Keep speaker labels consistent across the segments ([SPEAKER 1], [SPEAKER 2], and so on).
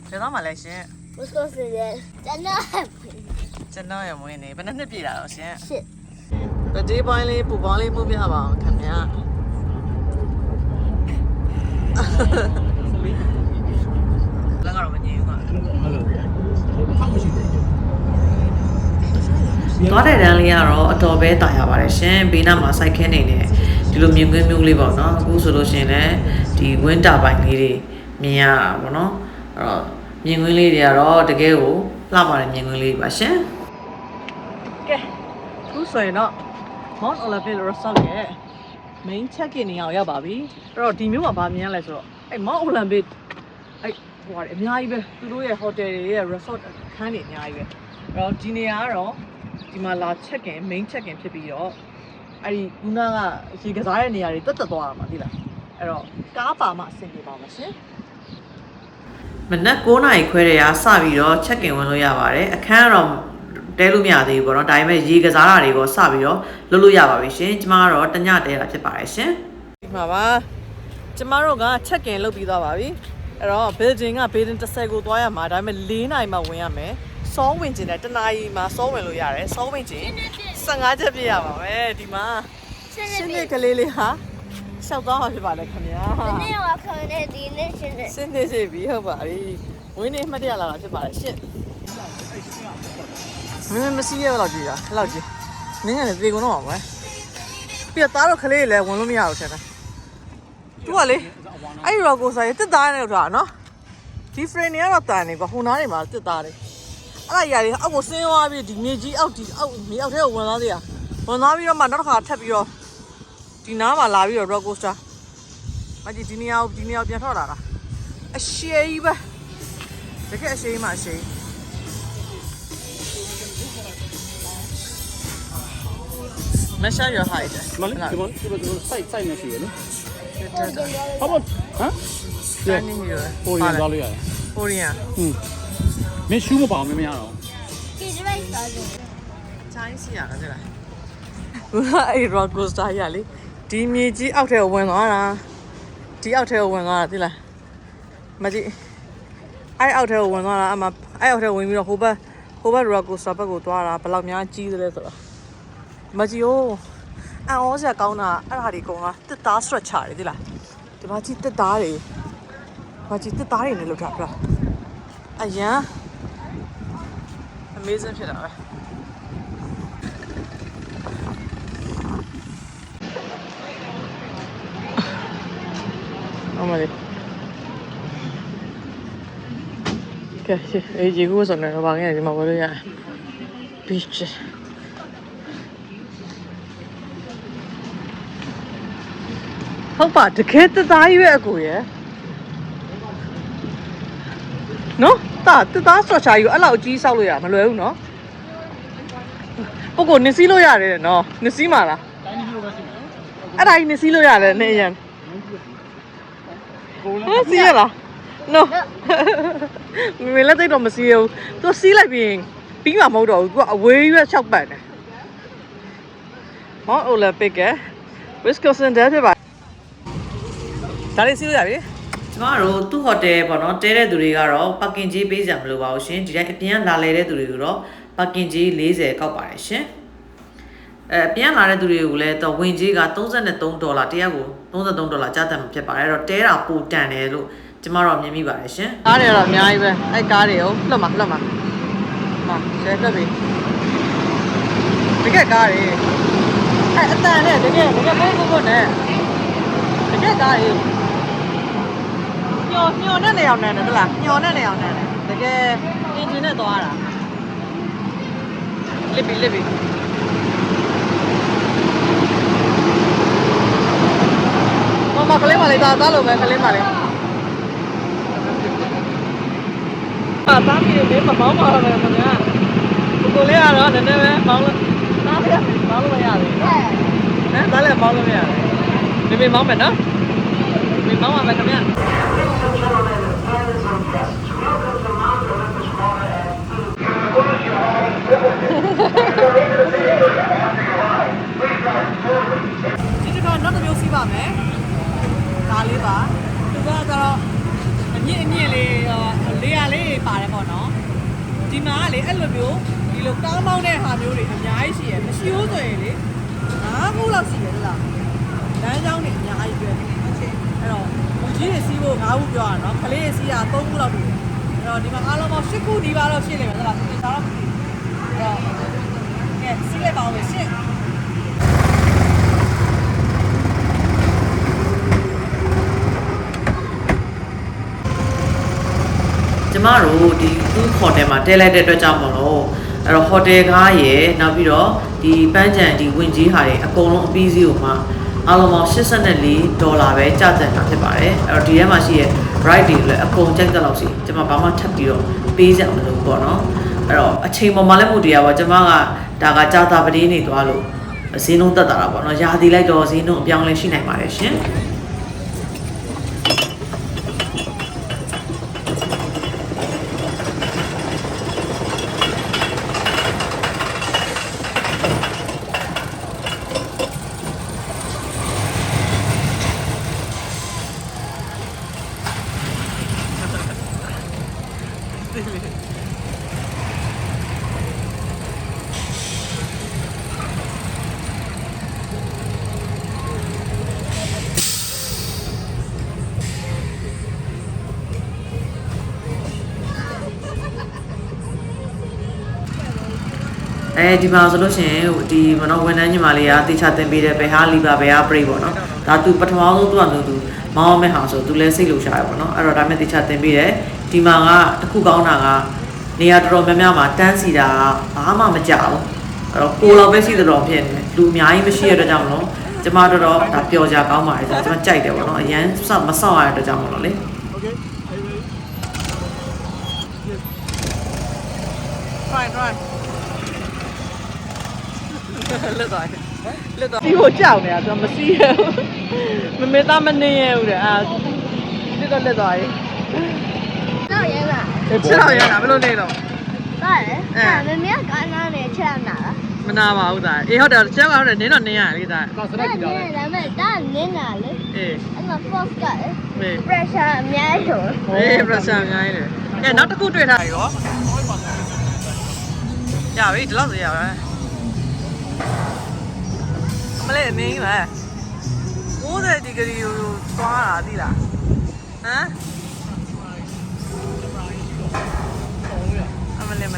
[SPEAKER 1] ဘယ်တော့မှလဲရှင်
[SPEAKER 2] Wisconsin ကျွန်တော်
[SPEAKER 1] ကျွန်တော်ရမွေးနေဘယ်နှစ်ပြည့်လာတော့ရှင်
[SPEAKER 2] shit
[SPEAKER 1] တတိပိုင်းလေးပူပေါင်းလေးမှုပြပါအောင်ခင်ဗျာလမ်းကတော့မငြင်းဘူးကွာသွားတဲ့တန်းလေးကတော့အတော်ပဲတာရပါတယ်ရှင်ဘေးနားမှာစိုက်ခင်းနေနေဒီလိုမြင်ကွင်းမျိုးလေးပေါ့နော်အခုဆိုလို့ရှင်လည်းဒီဝင်းတာပိုင်းလေးတွေမြင်ရတာပေါ့နော်အဲ့တော့မြင်ကွင်းလေးတွေကတော့တကယ်ကိုလှပါတယ်မြင်ကွင်းလေးပါရှင်ကဲအခုဆိုရင်တော့ Mount Olympus Resort ရဲ့ main check-in နေရာရောက်ပါပြီအဲ့တော့ဒီမျိုးမှာဗာမြင်ရလဲဆိုတော့အဲ့ Mount Olympus အဲ့ဟိုဟာအများကြီးပဲသူတို့ရဲ့ hotel တွေရဲ့ resort ခန်းတွေအများကြီးပဲအဲ့တော့ဒီနေရာကတော့ဒီမှာလာ check-in main check-in ဖြစ်ပြီးတော့အဲ့ဒီခုနကရေကစားတဲ့နေရာတွေတက်သွားတာမှာသိလားအဲ့တော့ကားပါမှအဆင်ပြေပါမှာရှင်မနက်9:00 နာရီခွဲတည်းကစပြီးတော့ check-in ဝင်လို့ရပါတယ်အခန်းကတော့တဲလို့မရသေးဘူးပေါ့နော်ဒါပေမဲ့ရေကစားတာတွေကိုစပြီးတော့လုပ်လို့ရပါပြီရှင်ကျမကတော့တညတဲတာဖြစ်ပါတယ်ရှင်ဒီမှာပါကျမတို့က check-in လုပ်ပြီးသွားပါပြီအဲ့တော့ building က building 30ကိုသွားရမှာဒါပေမဲ့4နာရီမှဝင်ရမယ်စောဝင်ကျင်တယ်တနာရီမှစောဝင်လို့ရတယ်စောဝင်ကျင်15ချက်ပြည့်ရပါမယ်ဒီမှာရှင်းနေကလေးလေးဟာရှောက်သွားမှာဖြစ်ပါလေခင်ဗျာ
[SPEAKER 2] ဒီနေ့ကခေါင်းနဲ့ဒီနေ့ရှင်းနေ
[SPEAKER 1] ရှင်းနေစီပြီဟုတ်ပါပြီဝင်းနေမှတ်တရလာတာဖြစ်ပါလေရှင်းမင်းမရှိရတော့ကြည့်တာအဲ့လောက်ကြည့်နင်းကလည်းပြေကုန်တော့မှာပဲပြတ်သားတော့ခလေးလည်းဝင်လို့မရဘူးထင်တယ်သူကလေအဲ့ရောကိုစားရတက်သားနေတော့တာနော်ဒီ frame တွေကတော့တန်နေကွာဟိုနားတွေမှာတက်သားတယ်အဲ့ဒါຢာတွေအောက်ကိုဆင်းသွားပြီးဒီမြေကြီးအောက်ဒီအောက်မြေအောက်ထဲကိုဝင်သွားသေးရဝင်သွားပြီးတော့မှနောက်တစ်ခါထပ်ပြီးတော့ဒီနားမှာလာပြီးတော့ roller coaster မကြီးဒီနေရာပြန်ထွက်လာတာအရှည်ကြီးပဲတကယ်အရှည်မှအရှည်Measure your height.
[SPEAKER 3] Come on, side နဲ့ရှိရနော်။ How about ဟမ်
[SPEAKER 1] Standing here.
[SPEAKER 3] ဟိုရသွားလို့ရတယ်
[SPEAKER 1] Korean.
[SPEAKER 3] မင်းရှူးမပါမင်းမရတော့
[SPEAKER 2] ဒီရိုက်စားတယ်
[SPEAKER 1] Chinese ရတာတဲ့လား။အဲ့ roller coaster ရလေဒီမြေကြီးအောက်ထဲကိုဝင်သွားတာဒီအောက်ထဲကိုဝင်သွားတာသိလား။မကြည့်အဲ့အောက်ထဲကိုဝင်သွားတာအမအဲ့အောက်ထဲဝင်ပြီးတော့ဟိုဘက် roller coaster ဘက်ကိုသွားတာဘယ်လောက်များကြီးသလဲဆိုတော့မကြည့်ဦးအန်ဩစရာကောင်းတာအဲ့ဒါတွေကောင်ကတစ်သား stretcher တွေသိလားဒီမှာကြည့်တစ်သားတွေမကြည့်တစ်သားတွေနဲ့လောက်တာပြလားအရန် amazing ဖြစ်တာပဲအမလေးကဲအေးဒီကူဆိုနေတော့ဘာငယ်ဒီမှာဝယ်လို့ရတယ် beachဟုတ်ပါတကယ်တသားကြီးပဲအကိုရယ်နော်တသားဆော့ချာယူအဲ့လောက်အကြီးဆောက်လို့ရမလွယ်ဘူးနော်ပုဂ္ဂိုလ်နစ်စီးလို့ရတယ်နော်နစ်စီးမှာလားတိုင်းနစ်လို့ပဲစီးမှာအဲ့ဒါကြီးနစ်စီးလို့ရတယ်နေရန်ကိုစီးရလားနော်မင်းလည်းတိတ်တော့မစီးဘူးသူစီးလိုက်ပြီးမှမဟုတ်တော့ဘူးသူကအဝေးရွက်6ပတ်တယ်မောင်အိုလံပစ်က Wisconsin တဲ့ဖြစ်ပါဒါလေးစီးလို့ရပြီကျမတို့သူ့ဟိုတယ်ပေါ့နော်တဲတဲ့သူတွေကတော့ parking ကြီးပေးစရာမလိုပါဘူးရှင်ဒီတိုင်းအပြင်ကလာလဲတဲ့သူတွေကိုတော့ parking ကြီး40ကောက်ပါတယ်ရှင်အပြင်ကလာတဲ့သူတွေကိုလည်းတော့ဝင်ကြီးက$33တယောက်ကို$33ကြားတတ်မှာဖြစ်ပါတယ်အဲ့တော့တဲတာပိုတန်တယ်လို့ကျမတို့မြင်မိပါတယ်ရှင်ကားတွေကတော့အများကြီးပဲအဲ့ကားတွေကိုလှတ်မှာဟာဆဲလှတ်ပြီတကယ်ကားတွေအဲ့အတန်နဲ့တကယ်ဘုတ်နဲ့တကယ်ကားတွေညော်နဲ့နေအောင်နဲ့တလားညော်နဲ့နေအောင်နဲ့တကယ်အင်ဂျင်နဲ့သွားတာလစ်ပြီမကလေးမလေးသားလို့ပဲကလေးမလေးသားမီးလေးမပေါင်းပါတော့ခင်ဗျာကိုလေးကတော့နည်းနည်းပဲပေါင်းလို့သားပြပေါင်းလို့မရဘူးနော်သားလည်းပေါင်းလို့မရတယ်မေမေပေါင်းမယ်နော်မေပေါင်းပါမယ်ခင်ဗျာဒီကတော့နောက်တစ်မျိုးစီးပါမယ်ဒါလေးပါသူကတော့အမြင့်လေးလေးရလေး လိုမျိုးဒီလိုကားမောင်းတဲ့ဟာမျိုးတွေအများကြီးရှိရမရှိဘူးဆိုရင်လေ9ခုလောက်ရှိတယ်ဟုတ်လားလမ်းကြောင်းတွေအများကြီးပဲအဲ့တော့လူကြီးတွေစီးဖို့9ခုပြောရအောင်နော်ကလေးတွေစီးတာ3ခုလောက်တူတယ်အဲ့တော့ဒီမှာအားလုံးပေါင်း10ခုဒီပါတော့ရှင်းနေမယ်ဟုတ်လားဒီစားတော့အဲ့တော့ကဲစီးလိုက်ပါဦးမယ်ရှင်းကျမတို့ဒီသူ့ဟိုတယ်မှာတဲလိုက်တဲ့အတွက်ကြောင့်မလို့အဲ့တော့ဟိုတယ်ကားရယ်နောက်ပြီးတော့ဒီပန်းချံဒီဝင်ကြီးဟာတွေအကုန်လုံးအပြီးစီးကိုမှအားလုံးပေါင်း$84ပဲကျကျတာဖြစ်ပါတယ်အဲ့တော့ဒီထဲမှာရှိရဲ့ ride တွေလည်းအကုန်ကြိုက်တဲ့လောက်စီကျမဘာမှထပ်ပြီးတော့ပေးစရာမလိုပေါ့နော်အဲ့တော့အချိန်ပေါ်မှာလည်းမဟုတ်တရားပါကျမကဒါကကြာတာပတင်းနေသွားလို့ဈေးနှုန်းတက်တာပေါ့နော်ရာသီလိုက်တော့ဈေးနှုန်းအပြောင်းလဲရှိနိုင်ပါတယ်ရှင်အဲဒီမှာဆိုလို့ရှိရင်ဒီမနော်ဝန်ထမ်းညီမလေးကတေချာတင်ပေးတယ်ဘယ်ဟာလီပါဘယ်ဟာပရိတ်ပေါ့နော်ဒါသူပထမဆုံးသူကမျိုးသူမောင်းမဲ့ဟာဆိုသူလည်းစိတ်လှုပ်ရှားရပေါ့နော်အဲ့တော့ဒါမဲ့တေချာတင်ပေးတယ်ဒီမှာကတစ်ခုကောင်းတာကနေရာတော်တော်များများမှာတန်းစီတာဘာမှမကြောက်အဲ့တော့ကိုလောက်ပဲရှိတဲ့တော်ဖြစ်နေလူအများကြီးမရှိရတဲ့ကြောင့်မလို့ကျမတော်တော်ဒါပျော်ကြကောင်းပါတယ်ဆိုတော့ကျမကြိုက်တယ်ပေါ့နော်အရန်မဆောက်ရတဲ့ကြောင့်မလို့လေ try လက်သွားစီးဖို့ကြောက်နေတာသူမစီးရဘူးမမေသားမနေရဘူးတဲ့အာဒီတော့လက်သွားရေး
[SPEAKER 2] တော့ရဲလား
[SPEAKER 1] ချက်တော့ရတာဘယ်လိုနေတော့
[SPEAKER 2] တော့ရဲမမေကကားနားနဲ့ချက်နာလား
[SPEAKER 1] မနာပါဘူးသားအေးဟုတ်တယ်ချက်ကတော့နင်းတော့နင်းရလေသား
[SPEAKER 3] တော့စရိုက်ကြည့်တော့လေ
[SPEAKER 2] ဒါမဲ့ဒါနင်းနာလေ
[SPEAKER 1] အေး
[SPEAKER 2] အဲ့မှာ force က
[SPEAKER 1] အေး
[SPEAKER 2] pressure အများကြီးတော့
[SPEAKER 1] အေး pressure အများကြီးလေကဲနောက်တစ်ခုတွေ့ထားရောရပြီဒီလောက်ဆိုရပါမလေးမင်းလား90ဒီဂရီကိုသွားတာသိလားဟမ်အမလေး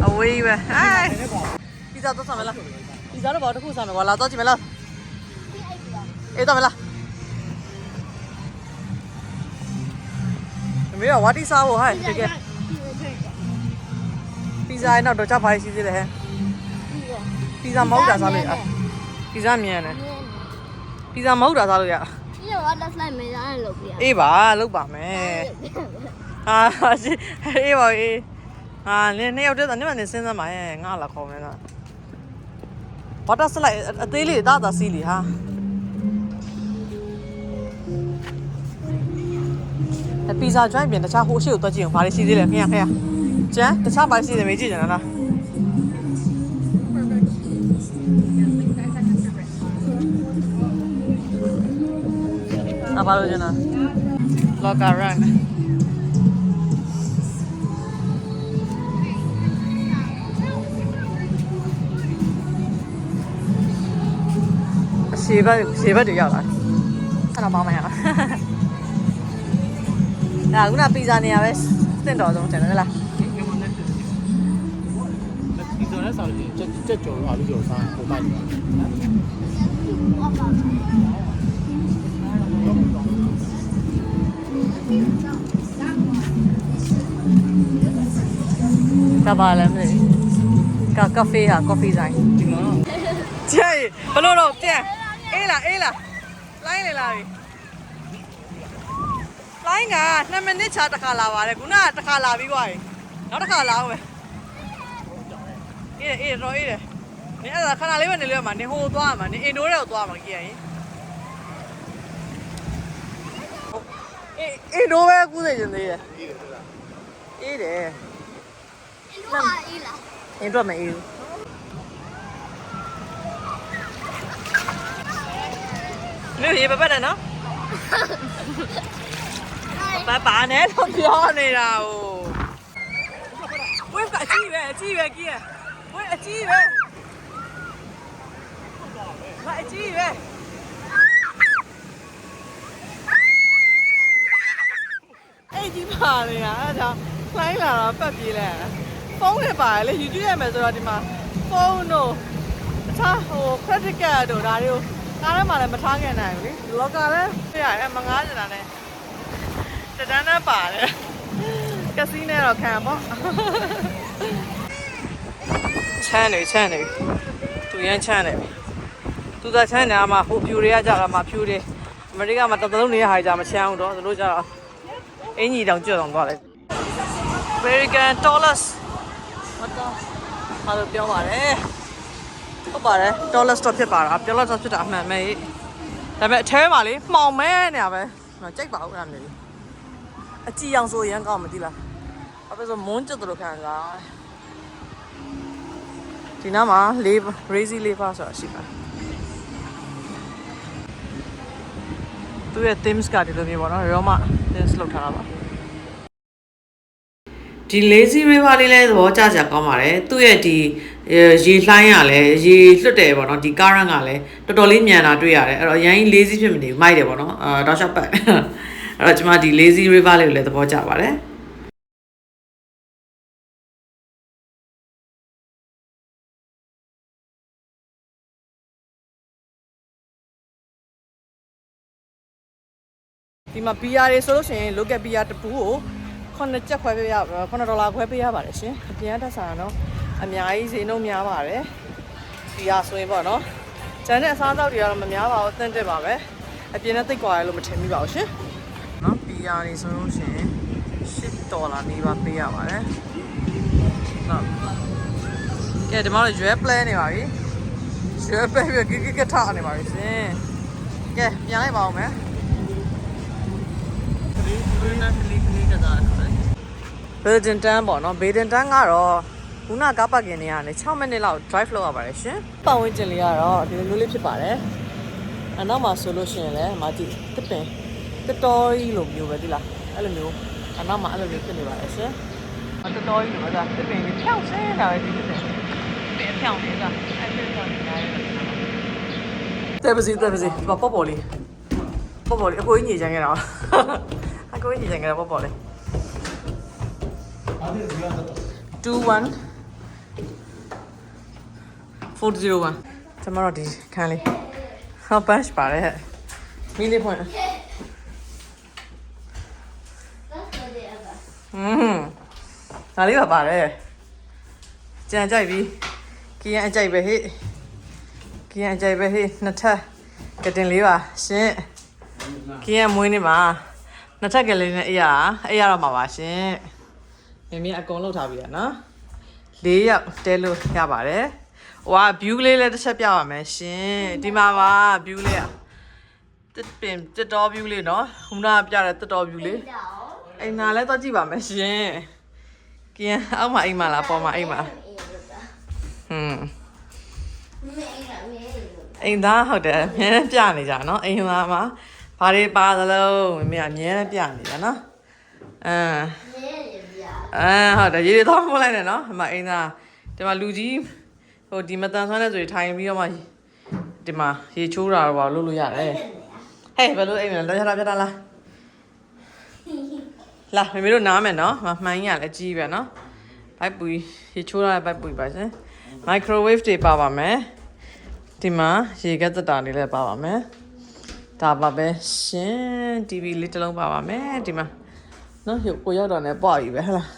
[SPEAKER 1] အဝေးပဲဟိုင်းပီဇာတော့ဆမ်းမလားပီဇာတော့ဘာတစ်ခုဆမ်းမယ်ကွာလာတော့ကြည့်မလားအေးတော့မလားအမေကဝါတီစားဖို့ဟဲ့တကယ်ပီဇာရဲ့နောက်တော့ချပါရှိသေးတယ်ဟဲ့ပီဇာမဟုတ်တာစားလို့ရပီဇာမြန်တယ်ပီဇာမဟုတ်တာစားလို့ရ
[SPEAKER 2] ဒီတော့ water slide မေးသားလို့ပြရ
[SPEAKER 1] အေးပါလုပ်ပါမယ်ဟာအေးပါအေးဟာနင်းနှစ်ယောက်တည်းနင်းမနေစဉ်းစားပါရဲ့ငါလာခေါ်မယ်လား water slide အသေးလေးတာစီးလီဟာပီဇာကျွမ်းပြင်တခြားဟိုအရှိကိုတွက်ကြည့်အောင်ဘာတွေရှိသေးလဲခင်ဗျကျန်တခြားဘာရှိသေးလဲမေးကြည့်ကြလားဘာလို့ကျန်လား locker run ရှေ့ဘက်တွေရောက်လာအဲ့တော့မောင်းမရလားဒါခုနပီဇာနေရာပဲစင့်တော်ဆုံးတယ်နော်လား
[SPEAKER 3] ဒီဆိုလည်းဆောင်းချက်ကြော်လို့အားလို့ကြော်စားပုံမှန်
[SPEAKER 1] ကဘာလဲမသိကဖေးဟာကော်ဖီဆိုင်ဒီမှာကျဲဘလို့တော့ပြန်အေးလားလိုင်းလေလာပြီလိုင်းက2မိနစ်ချာတစ်ခါလာပါတယ်ခုနကတစ်ခါလာပြီးသွားပြီနောက်တစ်ခါလာအောင်ပဲအေးတော့အေးတယ်နင်အဲ့ဒါခဏလေးပဲနေလို့ရမှာနင်ဟိုသွားမှာနင်အင်ဒိုတွေကိုသွားမှာကြည့်ရင်အင်ဒိုပဲကူးနေချင်သေးတယ်အေးတယ်
[SPEAKER 2] အေးလား
[SPEAKER 1] အင်းတော့မအေးဘူးနေရေပပတ်တယ်နော်ဘာနဲ့တော့ပြောနေတာ哦 wave ကအကြီးပဲကြီးရ wave အကြီးပဲမအကြီးပဲအဲ့ဒီပါလေအဲ့ဒါခိုင်းလာတော့ပတ်ပြေးလဲဖုန်းနဲ့ပါလေယူကြည့်ရမယ်ဆိုတော့ဒီမှာဖုန်းတို့အခြားcredit card တို့ဒါတွေကိုကားထဲမှာလည်းမထားခဲ့နိုင်ဘူးလေလောကလည်းပြရတယ်မငားကြတာနဲ့တဒန်းနဲ့ပါတယ်ကစီးနဲ့တော့ခံပေါ့ချမ်းနေသူရမ်းချမ်းနေပြီသူသာချမ်းနေမှာဟိုဖြူတွေကကြတာမှာဖြူတွေအမေရိကမှာတလုံးနေရဟာကြမချမ်းဘူးတော့သူတို့ကြတော့အင်ကြီးတောင်ကျွတ်အောင်သွားတယ် American dollars ဟာလို့ပြောပါတယ်ဟုတ်ပါတယ် dollars တော့ဖြစ်ပါတာပြောလို့တော့ဖြစ်တာအမှန်ပဲဒါပေမဲ့အထဲမှာလေမှောင်မဲနေရပဲကြိုက်ပါဦးအဲ့ဒါမျိုးအကြည့်အောင်ဆိုရမ်းကောင်းမသိလားဘာဖြစ်လို့မွန်းကျွတ်တယ်လို့ခံစားဒီနားမှာcrazy lever ဆိုတာရှိပါသူရဲ့ themes ကဒီလိုမျိုးပေါ့နော်ရောမ themes လောက်ထားတာပါဒီ lazy river လေးလဲသဘောကျစရာကောင်းပါတယ်သူ့ရဲ့ဒီရေလှိုင်းရလဲရေလွတ်တယ်ပေါ့နော်ဒီ current ကလည်းတော်တော်လေးမြန်တာတွေ့ရတယ်အဲ့တော့အရင် lazy ဖြစ်မနေဘူးမိုက်တယ်ပေါ့နော်တောက်လျှောက်ပတ်အဲ့တော့ကျွန်မဒီ lazy river လေးကိုလည်းသဘောကျပါတယ်ဒီမှာ PR တွေဆိုလို့ရှိရင် local PR တပူကို9ကျပ်ခွဲပေးရ$9ခွဲပေးရပါတယ်ရှင်အပြင်တက်စားတော့အများကြီးဈေးနှုန်းများပါတယ် PR ဆိုရင်ပေါ့နော်ကျန်တဲ့အစားအသောက်တွေကတော့မများပါဘူးအသင့်တက်ပါပဲအပြင်နဲ့သိပ်ကွာရလို့မထင်မိပါဘူးရှင်နော် PR တွေဆိုလို့ရှိရင်$10နေပါပေးရပါတယ်နော်ကဲဒီမှာတော့ရွေး plan နေပါပြီရွေး plan ပြီးကိထနေပါပြီရှင်ကဲပြန်လိုက်ပါဦးမယ်ဘေဒင်တန်ပေါ့နော်ဘေဒင်တန်ကတော့ခုနကားပတ်ကင်နေရတယ်6မိနစ်လောက် drive လုပ်ရပါတယ်ရှင်ပတ်ဝန်းကျင်လေးကတော့ဒီလိုမျိုးလေးဖြစ်ပါတယ်အနောက်မှာဆိုလို့ရှိရင်လည်းမကြည့်တစ်ပင်တတော်ကြီးလိုမျိုးပဲဒီလားအဲ့လိုမျိုးအနောက်မှာအဲ့လိုမျိုးဖြစ်နေပါတယ်ရှင်တတော်ကြီးလိုပဲဒါတစ်ပင်ကြီးဖြောင်းဆင်းတာပဲဒီတစ်ပင်ဖြောင်းနေတာအဲ့ဒီတော့နေရတယ်တဲ့ပါစီပေါ့လေးအကိုကြီးညင်ကြခဲ့တာအကိုကြီးညင်ကြခဲ့တာပေါ့လေး21401401ကျွန်တော်တို့ဒီခန်းလေးဟောပတ်ပါတယ်မီးလေးဖွင့်ဒါလေးပါပါတယ်ကြံကြိုက်ပြီကီးရန်အကြိုက်ပဲဟဲ့နှစ်ထပ်ကတင်လေးပါရှင်ကီးရန်မွေးနေမှာနှစ်ထပ်ကလေးနဲ့အေးရတော့မှာပါရှင်မင်းအကုန်လောက်ထားပြီလားနော်4ယောက်တဲလို့ရပါတယ်ဟိုက view လေးလည်းတစ်ချက်ပြပါမယ်ရှင်ဒီမှာပါ view လေးอ่ะတစ်တော် view လေးနော်ခုနကပြတဲ့တစ်တော် view လေးအိမ်နာလည်းတော့ကြည့်ပါမယ်ရှင်ကင်းအောက်မှာအိမ်မှာလားပေါ်မှာအိမ်မှာအိမ်သားဟုတ်တယ်အများနဲ့ပြနေကြနော်အိမ်သားမှာဘာတွေပါသလုံးမင်းအများနဲ့ပြနေကြနော်ဟုတ်တယ်ရေတွေတော့မလိုက်နဲ့နော်ဒီမှာအိမ်သားဒီမှာလူကြီးဟိုဒီမတန်ဆွမ်းတဲ့ဆိုထိုင်ပြီးတော့မှဒီမှာရေချိုးတာတော့လုပ်လို့ရတယ်ဟဲ့ဘယ်လိုအိမ်မလဲလက်ချတာလားလာမေမေတို့နားမယ်နော်မှန်ကြီးကလည်းကြီးပဲနော်ဘိုက်ပူရေချိုးရတဲ့ဘိုက်ပူပါရှင် microwave တွေပါပါမယ်ဒီမှာရေကသက်တာလေးလည်းပါပါမယ်ဒါပါပဲရှင် TV လေးတစ်လုံးပါပါမယ်ဒီမှာနော်ကိုရောက်တော့လည်းပွားပြီပဲဟလား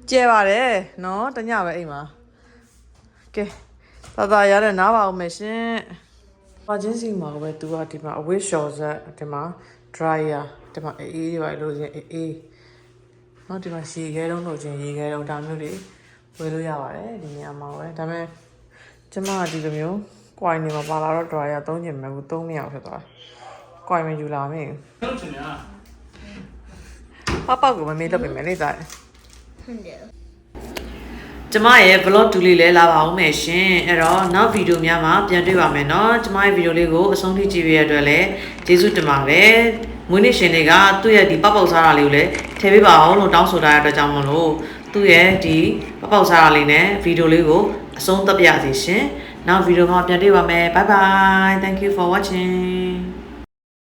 [SPEAKER 1] ကျဲပါတယ်နော်တညပဲအိမ်မှာကဲသာရတဲ့နားပါအောင်မယ်ရှင်ပါချင်းစီမှာပဲသူကဒီမှာအဝတ်လျှော်ဆက်ဒီမှာ dryer ဒီမှာအေးပါလို့ရှင်အေးနော်ဒီမှာရေခဲတုံးလို့ချင်းရေခဲတုံးဒါမျိုးတွေဝယ်လို့ရပါတယ်ဒီနေရာမှာပဲဒါပေမဲ့ကျမကဒီလိုမျိုး coin နေမှာပါလာတော့ dryer သုံးချင်မယ်ဘူးသုံးမရအောင်ဖြစ်သွားတယ် coin မယူလာမင်း
[SPEAKER 3] ဟုတ်ချင်လား
[SPEAKER 1] ပပကိုမမေးတော့ပြင်မယ်လေသား
[SPEAKER 2] ဟုတ်တယ်
[SPEAKER 1] ကျမရဲ့ vlog တူလေးလည်းလာပါအောင်မယ်ရှင်အဲ့တော့နောက်ဗီဒီယိုများမှာပြန်တွေ့ပါမယ်เนาะကျမရဲ့ဗီဒီယိုလေးကိုအဆုံးထိကြည့်ရတဲ့အတွက်လည်းကျေးဇူးတင်ပါတယ် မွေးနေ့ရှင်တွေကသူ့ရဲ့ဒီပောက်ပေါက်စားတာလေးကိုလည်းထည့်ပေးပါအောင်လို့တောင်းဆိုထားတဲ့အတွက်ကြောင့်မလို့သူ့ရဲ့ဒီပောက်ပေါက်စားတာလေးနဲ့ဗီဒီယိုလေးကိုအဆုံးသတ်ပြစီရှင်နောက်ဗီဒီယိုမှာပြန်တွေ့ပါမယ် bye bye thank you for watching